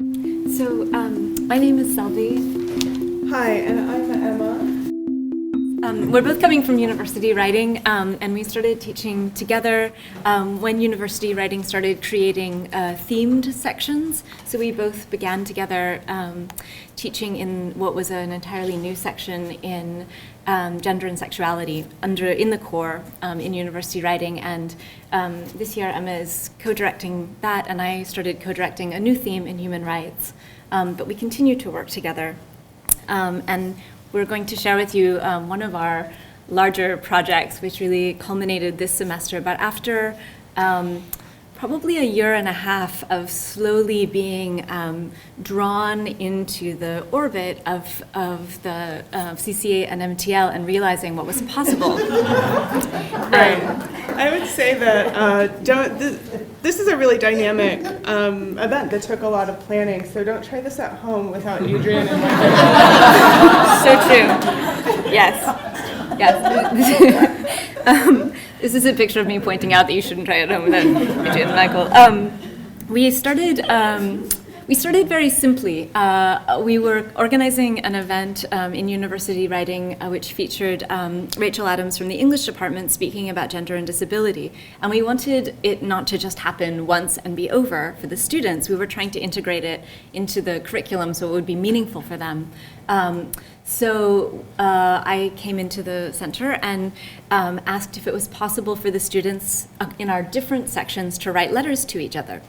So, my name is Selby. Hi, and I'm Emma. We're both coming from university writing, and we started teaching together when university writing started creating themed sections. So we both began together teaching in what was an entirely new section in gender and sexuality in the core in university writing. And this year Emma is co-directing that, and I started co-directing a new theme in human rights. But we continue to work together. And we're going to share with you one of our larger projects, which really culminated this semester. But after probably a year and a half of slowly being drawn into the orbit of the CCA and MTL and realizing what was possible. I would say that this is a really dynamic event that took a lot of planning, so don't try this at home without Adrian and Michael. So true. Yes. This is a picture of me pointing out that you shouldn't try it at home without Adrian and Michael. We started very simply. We were organizing an event in university writing which featured Rachel Adams from the English department speaking about gender and disability. And we wanted it not to just happen once and be over for the students. We were trying to integrate it into the curriculum so it would be meaningful for them. So I came into the center and asked if it was possible for the students in our different sections to write letters to each other.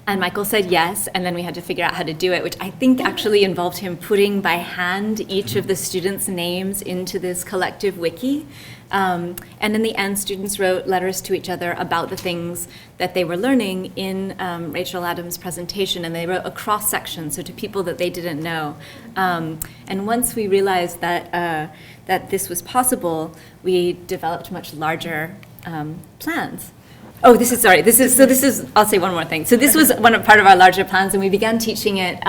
And Michael said yes, and then we had to figure out how to do it, which I think actually involved him putting by hand each of the students' names into this collective wiki. And in the end, students wrote letters to each other about the things that they were learning in Rachel Adams' presentation, and they wrote across sections, so to people that they didn't know. And once we realized that this was possible, we developed much larger plans. Oh, I'll say one more thing. So this was part of our larger plans, and we began teaching it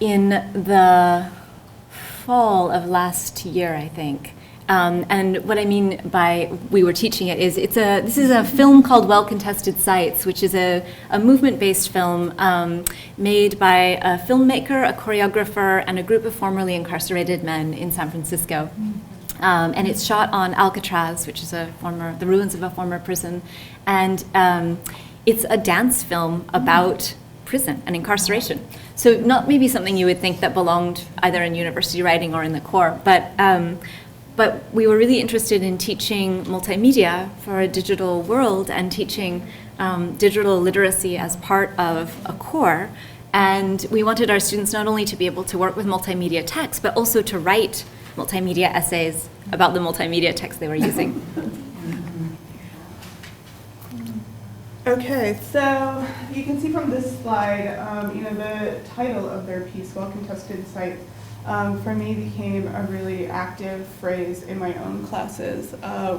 in the fall of last year, I think. And what I mean by we were teaching it is this is a film called Well Contested Sights, which is a movement-based film made by a filmmaker, a choreographer, and a group of formerly incarcerated men in San Francisco. And it's shot on Alcatraz, which is the ruins of a former prison. And it's a dance film about prison and incarceration. So not maybe something you would think that belonged either in university writing or in the core, but we were really interested in teaching multimedia for a digital world and teaching digital literacy as part of a core. And we wanted our students not only to be able to work with multimedia text, but also to write multimedia essays about the multimedia text they were using. Okay, so you can see from this slide, the title of their piece, Well Contested Sights, for me became a really active phrase in my own classes,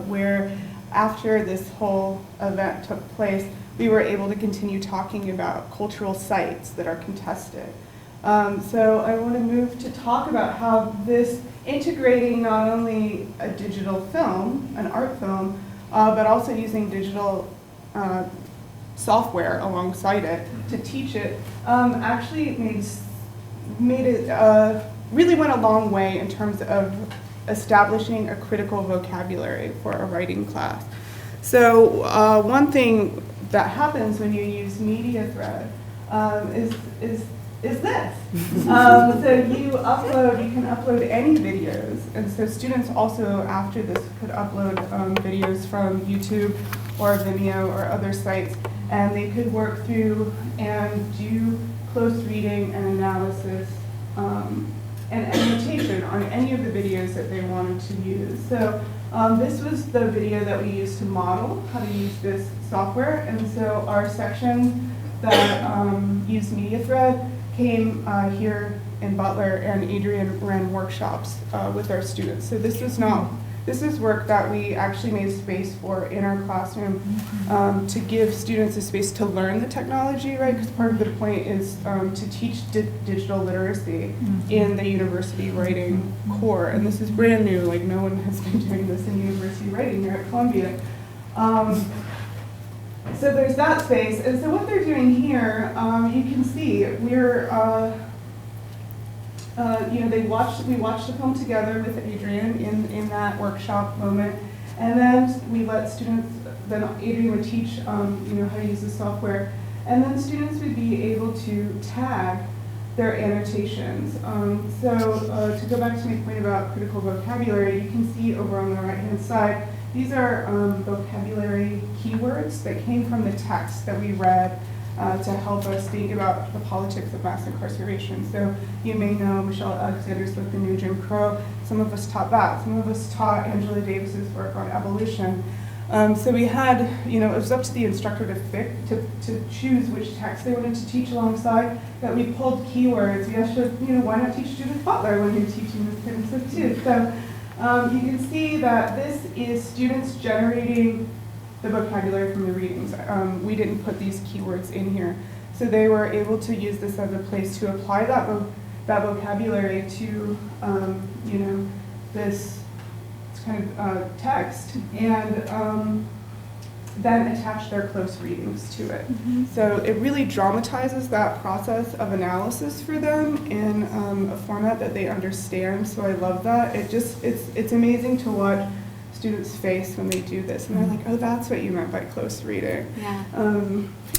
where after this whole event took place, we were able to continue talking about cultural sites that are contested. So I want to move to talk about how this integrating not only a digital film, an art film, but also using digital software alongside it to teach it, actually made it really went a long way in terms of establishing a critical vocabulary for a writing class. So one thing that happens when you use MediaThread is this. So you can upload any videos, and so students also after this could upload videos from YouTube or Vimeo or other sites, and they could work through and do close reading and analysis and annotation on any of the videos that they wanted to use. So this was the video that we used to model how to use this software, and so our section that used MediaThread came here in Butler, and Adrian ran workshops with our students. So this is work that we actually made space for in our classroom to give students a space to learn the technology, right? Because part of the point is to teach digital literacy in the university writing core, and this is brand new. Like no one has been doing this in university writing here at Columbia. so there's that space. And so what they're doing here, you can see we're, we watched the film together with Adrian in that workshop moment. And then we let students, then Adrian would teach, how to use the software. And then students would be able to tag their annotations. To go back to my point about critical vocabulary, you can see over on the right-hand side, these are vocabulary keywords that came from the text that we read to help us think about the politics of mass incarceration. So you may know Michelle Alexander's book, The New Jim Crow. Some of us taught that. Some of us taught Angela Davis's work on abolition. So we had, it was up to the instructor to choose which text they wanted to teach alongside. That we pulled keywords. We asked, why not teach Judith Butler when you're teaching this kind of stuff too? So you can see that this is students generating the vocabulary from the readings. We didn't put these keywords in here. So they were able to use this as a place to apply that vocabulary to, this kind of text, and then attach their close readings to it. Mm-hmm. So it really dramatizes that process of analysis for them in a format that they understand. So I love that. It's amazing to watch students' face when they do this, and they're like, "Oh, that's what you meant by close reading." Yeah.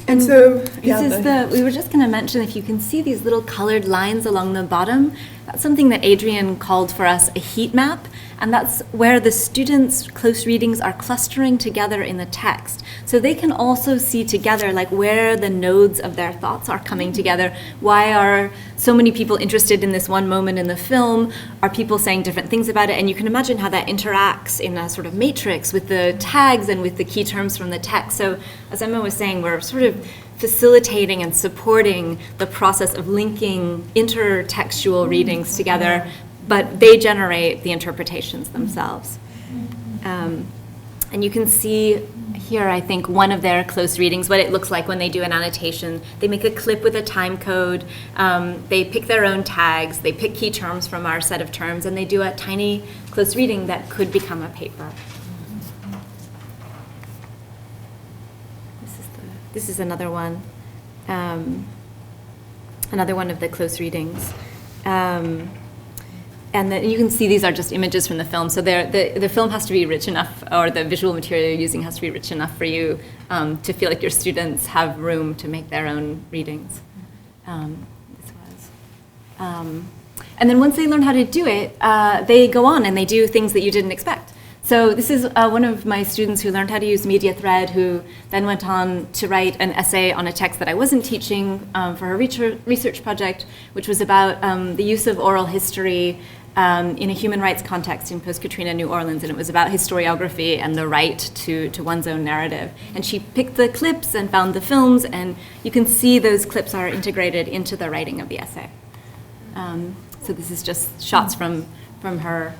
And so we were just going to mention, if you can see these little colored lines along the bottom, that's something that Adrian called for us a heat map, and that's where the students' close readings are clustering together in the text. So they can also see together like where the nodes of their thoughts are coming together. Why are so many people interested in this one moment in the film? Are people saying different things about it? And you can imagine how that interacts in a sort of matrix with the tags and with the key terms from the text. So as Emma was saying, we're sort of facilitating and supporting the process of linking intertextual readings together, but they generate the interpretations themselves. And you can see here, I think, one of their close readings, what it looks like when they do an annotation. They make a clip with a time code, they pick their own tags, they pick key terms from our set of terms, and they do a tiny close reading that could become a paper. This is another one of the close readings. And then you can see these are just images from the film. So the film has to be rich enough, or the visual material you're using has to be rich enough for you to feel like your students have room to make their own readings. And then once they learn how to do it, they go on and they do things that you didn't expect. So this is one of my students who learned how to use MediaThread, who then went on to write an essay on a text that I wasn't teaching for her research project, which was about the use of oral history in a human rights context in post-Katrina New Orleans, and it was about historiography and the right to one's own narrative. And she picked the clips and found the films, and you can see those clips are integrated into the writing of the essay. So this is just shots from her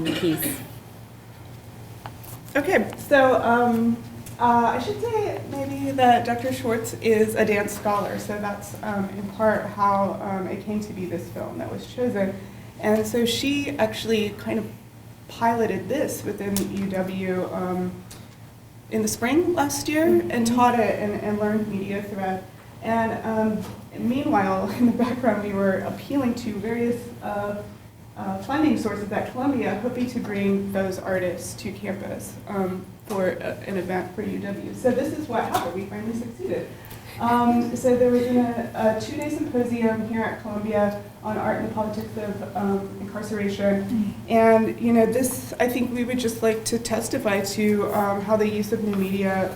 piece. Okay, so I should say maybe that Dr. Schwartz is a dance scholar, so that's in part how it came to be this film that was chosen. And so she actually kind of piloted this within UW in the spring last year and taught it and learned MediaThread. And meanwhile, in the background, we were appealing to various funding sources at Columbia, hoping to bring those artists to campus for an event for UW. So this is what happened. We finally succeeded. So there was a two-day symposium here at Columbia on art and the politics of incarceration. And this, I think we would just like to testify to how the use of new media,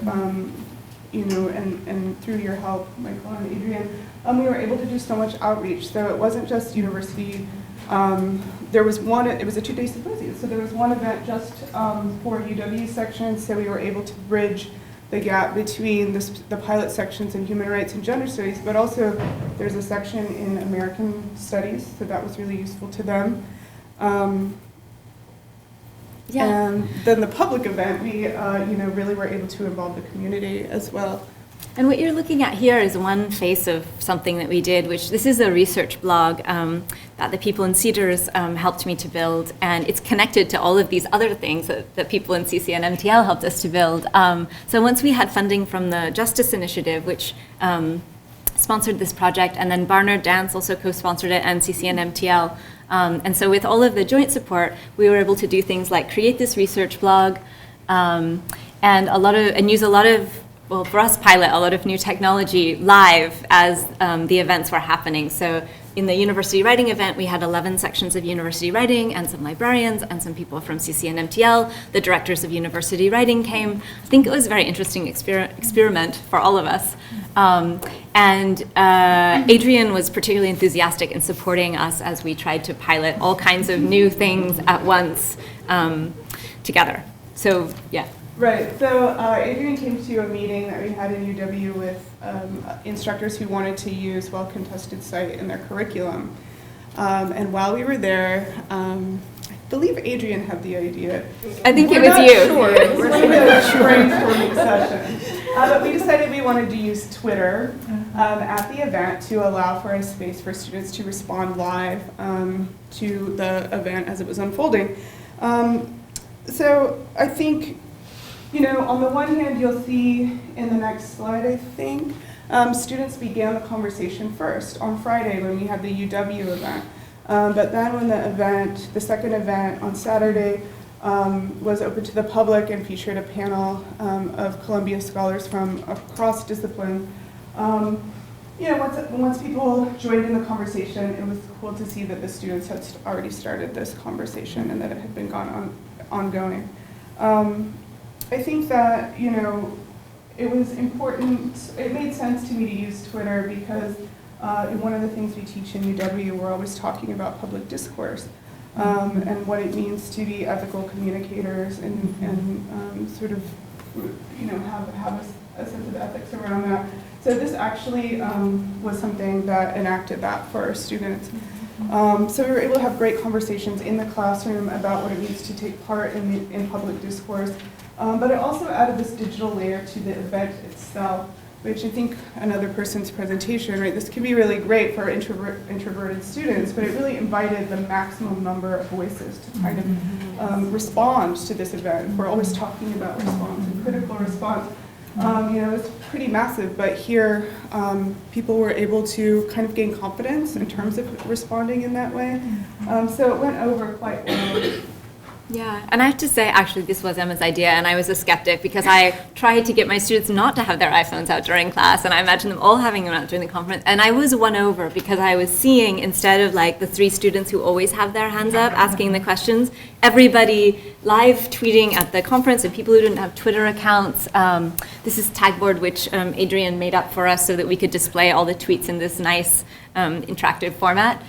and through your help, Michael and Adrian, we were able to do so much outreach. So it wasn't just university. It was a two-day symposium, so there was one event just for UW section, so we were able to bridge the gap between the pilot sections in human rights and gender studies, but also there's a section in American studies, so that was really useful to them. And then the public event, we really were able to involve the community as well. And what you're looking at here is one face of something that we did, which this is a research blog that the people in Cedars helped me to build, and it's connected to all of these other things that people in CC and MTL helped us to build. So once we had funding from the Justice Initiative, which sponsored this project, and then Barnard Dance also co-sponsored it, and CC and MTL. And so with all of the joint support, we were able to do things like create this research blog, and use a lot of, well, for us, pilot a lot of new technology live as the events were happening. So in the university writing event, we had 11 sections of university writing and some librarians and some people from CC and MTL. The directors of university writing came. I think it was a very interesting experiment for all of us. Adrian was particularly enthusiastic in supporting us as we tried to pilot all kinds of new things at once together. So, yeah. Right, so Adrian came to a meeting that we had in UW with instructors who wanted to use well-contested site in their curriculum. And while we were there, I believe Adrian had the idea. I think it was you. Sure. We're going to a brainstorming session. But we decided we wanted to use Twitter at the event to allow for a space for students to respond live to the event as it was unfolding. So I think, you know, on the one hand, you'll see in the next slide, I think, students began the conversation first on Friday when we had the UW event. But then when the second event on Saturday was open to the public and featured a panel of Columbia scholars from across discipline, you know, once people joined in the conversation, it was cool to see that the students had already started this conversation and that it had been ongoing. I think that, you know, it was important, it made sense to me to use Twitter because one of the things we teach in UW, we're always talking about public discourse and what it means to be ethical communicators and sort of, you know, have a sense of ethics around that. So this actually was something that enacted that for our students. So we were able to have great conversations in the classroom about what it means to take part in public discourse. But it also added this digital layer to the event itself, which I think another person's presentation, right, this can be really great for introverted students, but it really invited the maximum number of voices to kind of respond to this event. We're always talking about response and critical response. You know, it's pretty massive, but here people were able to kind of gain confidence in terms of responding in that way. So it went over quite well. Yeah, and I have to say, actually, this was Emma's idea, and I was a skeptic because I tried to get my students not to have their iPhones out during class, and I imagined them all having them out during the conference, and I was won over because I was seeing, instead of like the 3 students who always have their hands up asking the questions, everybody live tweeting at the conference, and people who didn't have Twitter accounts. This is Tagboard, which Adrian made up for us so that we could display all the tweets in this nice interactive format.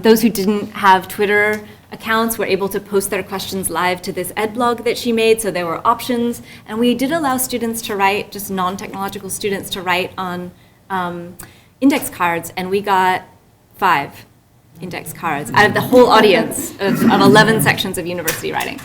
Those who didn't have Twitter accounts were able to post their questions live to this ed blog that she made, so there were options. And we did allow students to write, just non-technological students to write on index cards, and we got 5 index cards out of the whole audience of 11 sections of university writing.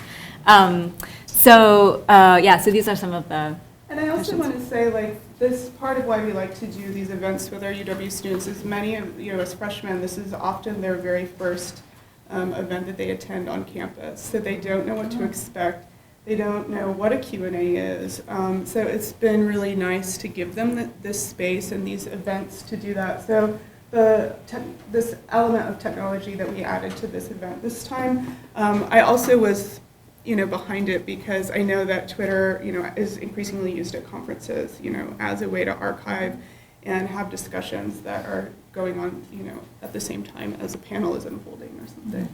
So these are some of the And I also want to say, like, this part of why we like to do these events with our UW students is many of, you know, as freshmen, this is often their very first event that they attend on campus. So they don't know what to expect. They don't know what a Q&A is. So it's been really nice to give them this space and these events to do that. So this element of technology that we added to this event this time, I also was, you know, behind it because I know that Twitter, you know, is increasingly used at conferences, you know, as a way to archive and have discussions that are going on, you know, at the same time as a panel is unfolding or something.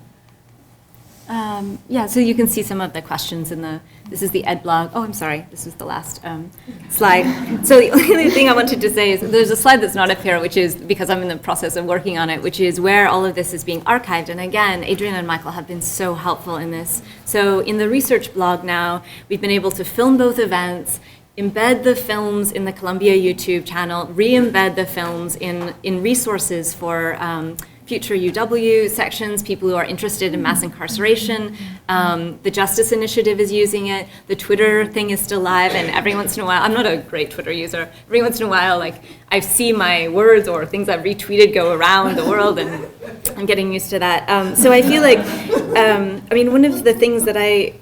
So you can see some of the questions in this is the ed blog. Oh, I'm sorry, this is the last slide. So the only thing I wanted to say is there's a slide that's not up here, which is because I'm in the process of working on it, which is where all of this is being archived. And again, Adrian and Michael have been so helpful in this. So in the research blog now, we've been able to film both events, embed the films in the Columbia YouTube channel, re-embed the films in resources for future UW sections, people who are interested in mass incarceration. The Justice Initiative is using it. The Twitter thing is still live, and every once in a while, I'm not a great Twitter user, every once in a while, like, I see my words or things I've retweeted go around the world, and I'm getting used to that. So I feel like, I mean, one of the things that I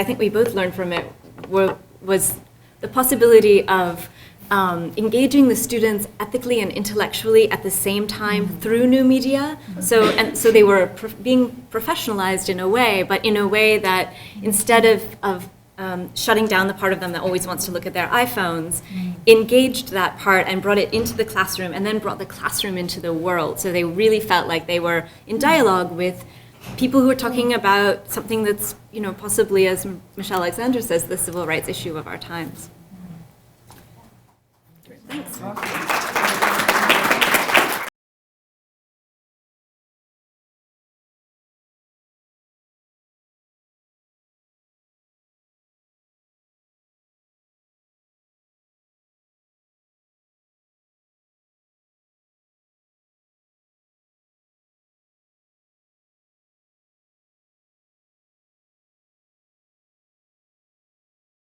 think we both learned from it was the possibility of engaging the students ethically and intellectually at the same time through new media. So they were being professionalized in a way, but in a way that instead of shutting down the part of them that always wants to look at their iPhones, engaged that part and brought it into the classroom, and then brought the classroom into the world. So they really felt like they were in dialogue with people who are talking about something that's, you know, possibly, as Michelle Alexander says, the civil rights issue of our times. Thanks.